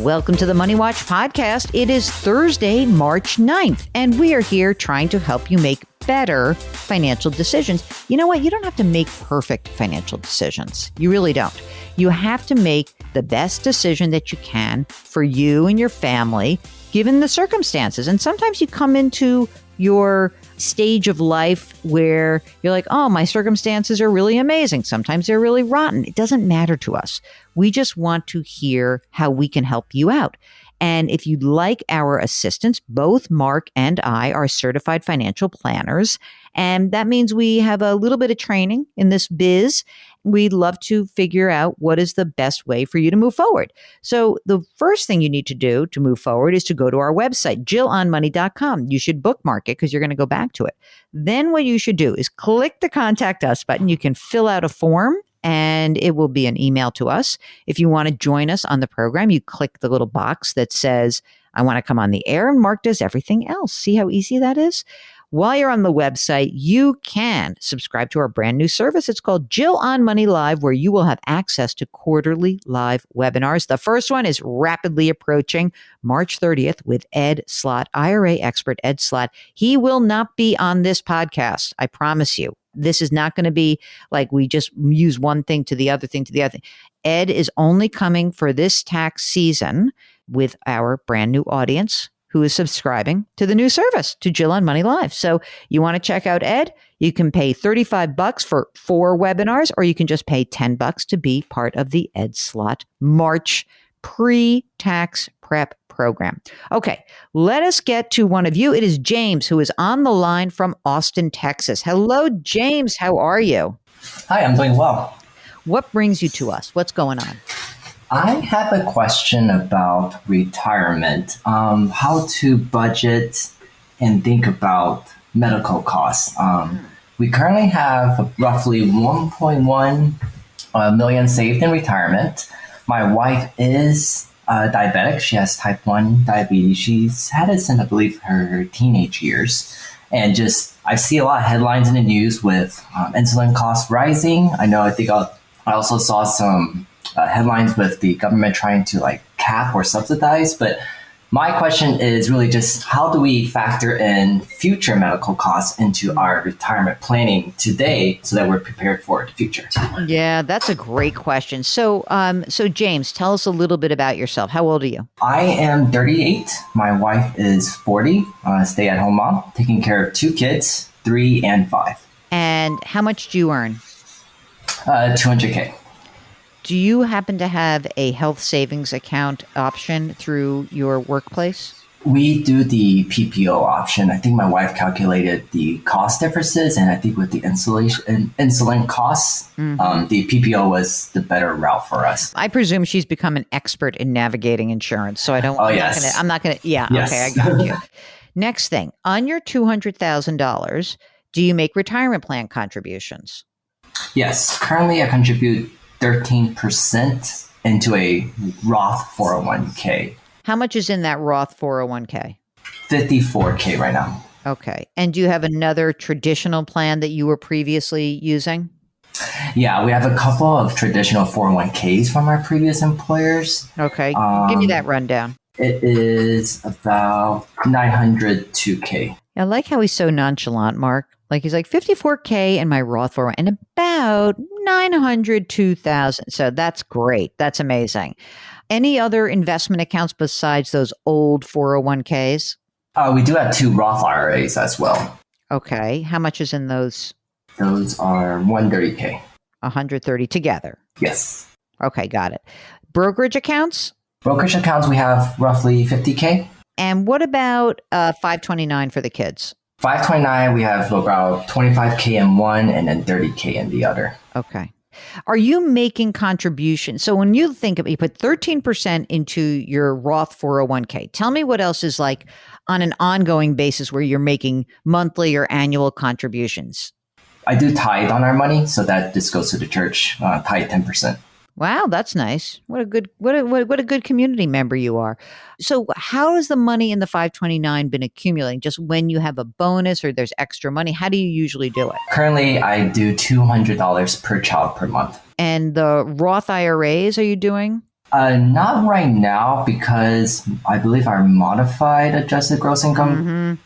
Welcome to the Money Watch podcast. It is Thursday, March 9th, and we are here trying to help you make better financial decisions. You know what? You don't have to make perfect financial decisions. You really don't. You have to make the best decision that you can for you and your family, given the circumstances. And sometimes you come into your stage of life where you're like, oh, my circumstances are really amazing. Sometimes they're really rotten. It doesn't matter to us. We just want to hear how we can help you out. And if you'd like our assistance, both Mark and I are certified financial planners. And that means we have a little bit of training in this biz. We'd love to figure out what is the best way for you to move forward. So the first thing you need to do to move forward is to go to our website, jillonmoney.com. You should bookmark it because you're going to go back to it. Then what you should do is click the Contact Us button. You can fill out a form, and it will be an email to us. If you want to join us on the program, you click the little box that says, I want to come on the air, and Mark does everything else. See how easy that is? While you're on the website, you can subscribe to our brand new service. It's called Jill on Money Live, where you will have access to quarterly live webinars. The first one is rapidly approaching March 30th with Ed Slott, IRA expert Ed Slott. He will not be on this podcast, I promise you. This is not going to be like we just use one thing to the other thing to the other thing. Ed is only coming for this tax season with our brand new audience who is subscribing to the new service, to Jill on Money Live. So you want to check out Ed? You can pay $35 for 4 webinars, or you can just pay $10 to be part of the Ed Slott March pre-tax prep program. Okay, let us get to one of you. It is James, who is on the line from Austin, Texas. Hello, James. How are you? Hi, I'm doing well. What brings you to us? What's going on? I have a question about retirement, how to budget and think about medical costs. We currently have roughly 1.1 million saved in retirement. My wife is diabetic. She has type 1 diabetes. She's had it since, I believe, her teenage years. And I see a lot of headlines in the news with insulin costs rising. I also saw some headlines with the government trying to cap or subsidize. But my question is really just how do we factor in future medical costs into our retirement planning today so that we're prepared for the future? Yeah, that's a great question. So James, tell us a little bit about yourself. How old are you? I am 38. My wife is 40, stay-at-home mom, taking care of 2 kids, 3 and 5. And how much do you earn? $200K. Do you happen to have a health savings account option through your workplace? We do the PPO option. I think my wife calculated the cost differences, and I think with the insulin costs, the PPO was the better route for us. I presume she's become an expert in navigating insurance, so I don't. Oh, yes. I'm not gonna. Yeah. Yes. Okay, I got you. Next thing, on your $200,000, do you make retirement plan contributions? Yes. Currently, I contribute 13% into a Roth 401k. How much is in that Roth 401k? $54K right now. Okay. And do you have another traditional plan that you were previously using? Yeah, we have a couple of traditional 401ks from our previous employers. Okay. Give me that rundown. It is about $902K. I like how he's so nonchalant, Mark. He's like 54K in my Roth 401 and about 902,000. So that's great. That's amazing. Any other investment accounts besides those old 401ks? We do have 2 Roth IRAs as well. Okay. How much is in those? Those are $130K. 130 together. Yes. Okay. Got it. Brokerage accounts? Brokerage accounts, we have roughly $50K. And what about 529 for the kids? 529, we have about $25K in one and then $30K in the other. Okay. Are you making contributions? So when you think of, you put 13% into your Roth 401k, tell me what else is like on an ongoing basis where you're making monthly or annual contributions. I do tithe on our money, so that just goes to the church, tithe 10%. Wow, that's nice. What a good community member you are. So how has the money in the 529 been accumulating? Just when you have a bonus or there's extra money, how do you usually do it? Currently, I do $200 per child per month. And the Roth IRAs are you doing? Not right now because I believe our modified adjusted gross income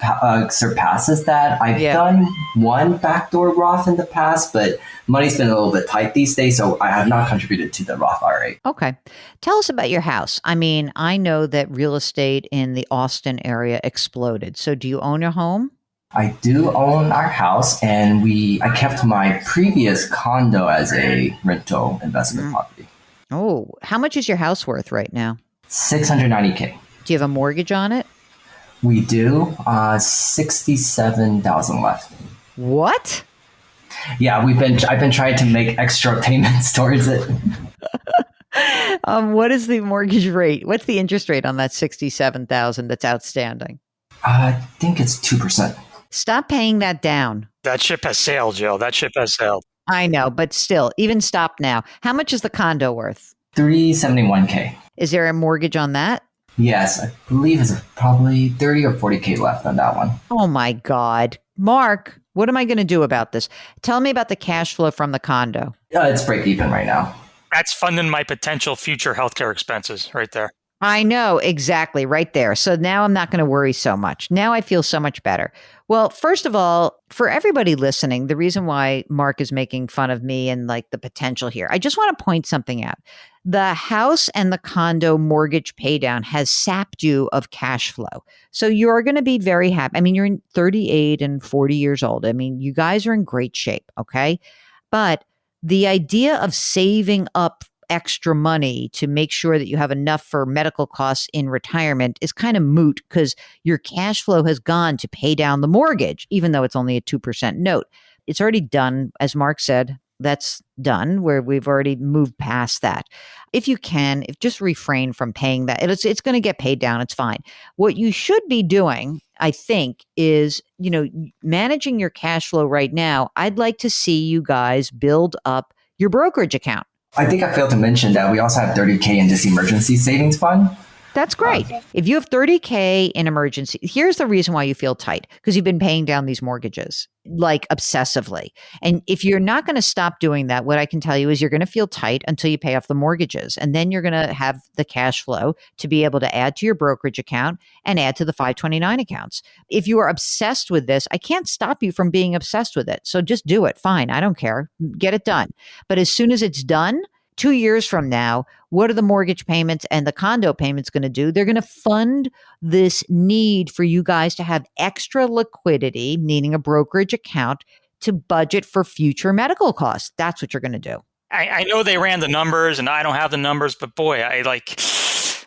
surpasses that. I've done one backdoor Roth in the past, but money's been a little bit tight these days, so I have not contributed to the Roth IRA. Okay. Tell us about your house. I mean, I know that real estate in the Austin area exploded. So do you own a home? I do own our house, and I kept my previous condo as a rental investment property. Oh, how much is your house worth right now? $690K. Do you have a mortgage on it? We do. 67,000 left. What? Yeah, I've been trying to make extra payments towards it. What is the mortgage rate? What's the interest rate on that 67,000 that's outstanding? I think it's 2%. Stop paying that down. That ship has sailed, Joe. That ship has sailed. I know, but still, even stop now. How much is the condo worth? $371K. Is there a mortgage on that? Yes, I believe it's probably 30 or 40K left on that one. Oh my God. Mark, what am I going to do about this? Tell me about the cash flow from the condo. It's break even right now. That's funding my potential future healthcare expenses right there. I know, exactly, right there. So now I'm not going to worry so much. Now I feel so much better. Well, first of all, for everybody listening, the reason why Mark is making fun of me and like the potential here, I just want to point something out. The house and the condo mortgage paydown has sapped you of cash flow. So you're going to be very happy. I mean, you're 38 and 40 years old. I mean, you guys are in great shape, okay? But the idea of saving up extra money to make sure that you have enough for medical costs in retirement is kind of moot because your cash flow has gone to pay down the mortgage, even though it's only a 2% note. It's already done, as Mark said. That's done, where we've already moved past that. If you can, just refrain from paying that. It's going to get paid down. It's fine. What you should be doing, I think, is, managing your cash flow right now. I'd like to see you guys build up your brokerage account. I think I failed to mention that we also have $30K in this emergency savings fund. That's great. If you have $30K in emergency, here's the reason why you feel tight, because you've been paying down these mortgages like obsessively. And if you're not going to stop doing that, what I can tell you is you're going to feel tight until you pay off the mortgages. And then you're going to have the cash flow to be able to add to your brokerage account and add to the 529 accounts. If you are obsessed with this, I can't stop you from being obsessed with it. So just do it. Fine. I don't care. Get it done. But as soon as it's done, 2 years from now, what are the mortgage payments and the condo payments going to do? They're going to fund this need for you guys to have extra liquidity, meaning a brokerage account, to budget for future medical costs. That's what you're going to do. I know they ran the numbers and I don't have the numbers, but boy,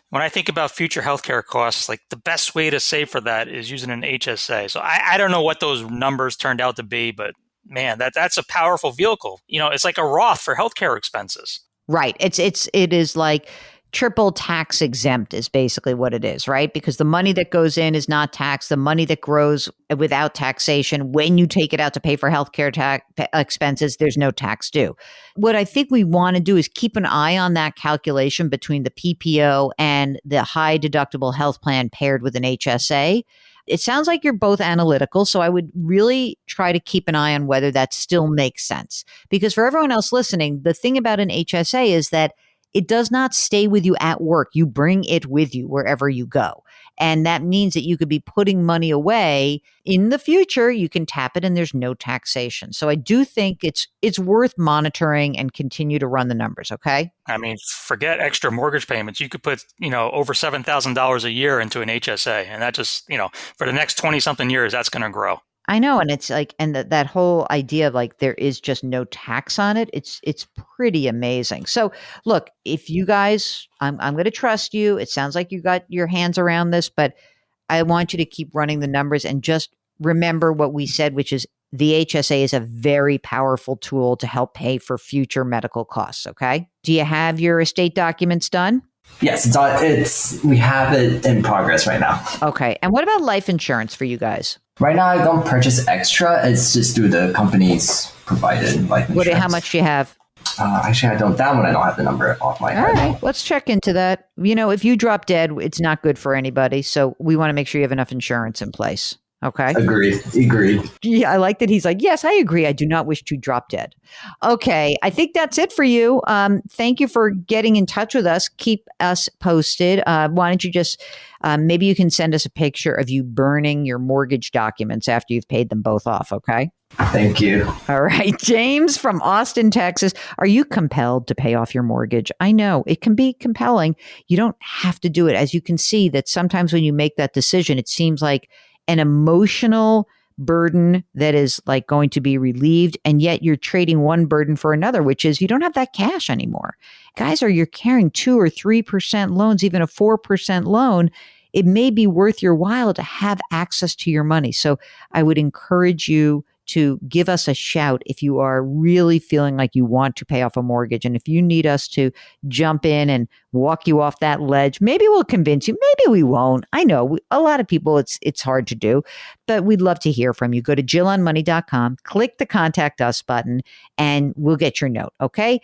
when I think about future healthcare costs, like the best way to save for that is using an HSA. So I don't know what those numbers turned out to be, but man, that's a powerful vehicle. It's like a Roth for healthcare expenses. Right. It is like triple tax exempt is basically what it is, right? Because the money that goes in is not taxed. The money that grows without taxation, when you take it out to pay for healthcare expenses, there's no tax due. What I think we want to do is keep an eye on that calculation between the PPO and the high deductible health plan paired with an HSA. It sounds like you're both analytical, so I would really try to keep an eye on whether that still makes sense. Because for everyone else listening, the thing about an HSA is that it does not stay with you at work. You bring it with you wherever you go. And that means that you could be putting money away in the future. You can tap it and there's no taxation. So I do think it's worth monitoring and continue to run the numbers. Okay. I mean, forget extra mortgage payments. You could put, over $7,000 a year into an HSA, and that just, for the next 20 something years, that's going to grow. I know. And it's like, and that whole idea of like, there is just no tax on it. It's pretty amazing. So look, if you guys, I'm going to trust you. It sounds like you got your hands around this, but I want you to keep running the numbers and just remember what we said, which is the HSA is a very powerful tool to help pay for future medical costs. Okay. Do you have your estate documents done? Yes, we have it in progress right now. Okay. And what about life insurance for you guys? Right now, I don't purchase extra. It's just through the company's provided life insurance. How much do you have? Actually, I don't have the number off my head. All right. Let's check into that. If you drop dead, it's not good for anybody. So we want to make sure you have enough insurance in place. Okay. Agreed. Yeah, I like that he's like, yes, I agree. I do not wish to drop dead. Okay, I think that's it for you. Thank you for getting in touch with us. Keep us posted. Why don't you just, maybe you can send us a picture of you burning your mortgage documents after you've paid them both off, okay? Thank you. All right. James from Austin, Texas. Are you compelled to pay off your mortgage? I know it can be compelling. You don't have to do it. As you can see, that sometimes when you make that decision, it seems like an emotional burden that is like going to be relieved. And yet you're trading one burden for another, which is you don't have that cash anymore. Guys, you're carrying 2 or 3% loans, even a 4% loan. It may be worth your while to have access to your money. So I would encourage you to give us a shout if you are really feeling like you want to pay off a mortgage. And if you need us to jump in and walk you off that ledge, maybe we'll convince you. Maybe we won't. I know a lot of people, it's hard to do, but we'd love to hear from you. Go to JillOnMoney.com, click the contact us button, and we'll get your note. Okay.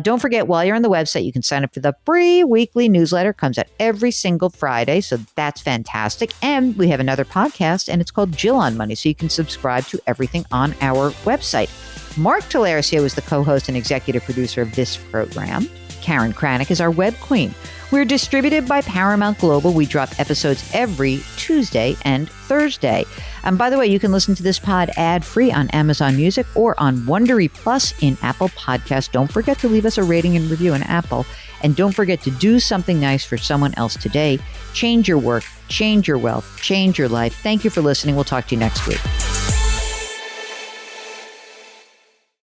Don't forget, while you're on the website, you can sign up for the free weekly newsletter. It comes out every single Friday. So that's fantastic. And we have another podcast, and it's called Jill on Money. So you can subscribe to everything on our website. Mark Talersio is the co-host and executive producer of this program. Karen Kranick is our web queen. We're distributed by Paramount Global. We drop episodes every Tuesday and Thursday. And by the way, you can listen to this pod ad-free on Amazon Music or on Wondery Plus in Apple Podcasts. Don't forget to leave us a rating and review in Apple. And don't forget to do something nice for someone else today. Change your work, change your wealth, change your life. Thank you for listening. We'll talk to you next week.